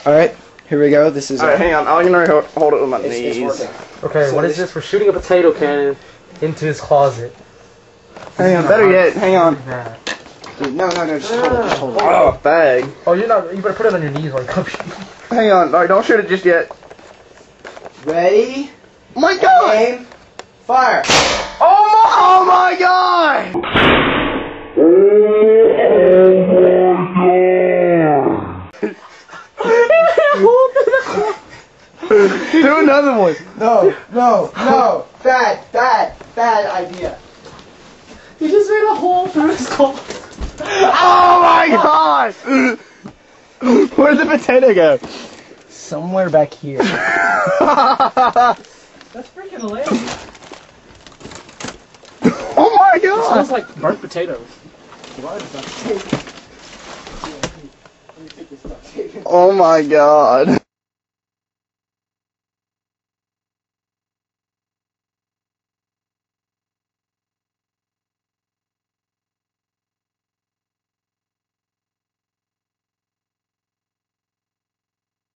Alright, here we go. This is. Alright, hang on. I'm gonna hold it with my knees. It's working. Okay, so what is this? We're shooting a potato cannon into his closet. Hang on, better yet, hang on. Dude, no, just hold it. Just hold it. Oh, bag. Oh, you better put it on your knees while you come. Hang on, alright, don't shoot it just yet. Ready? Oh my god! Aim. Fire! Oh my god! Do another one. No. Bad idea. He just made a hole through his closet. Oh my god! Where'd the potato go? Somewhere back here. That's freaking hilarious. Oh my It god! smells like burnt potatoes. Oh my god.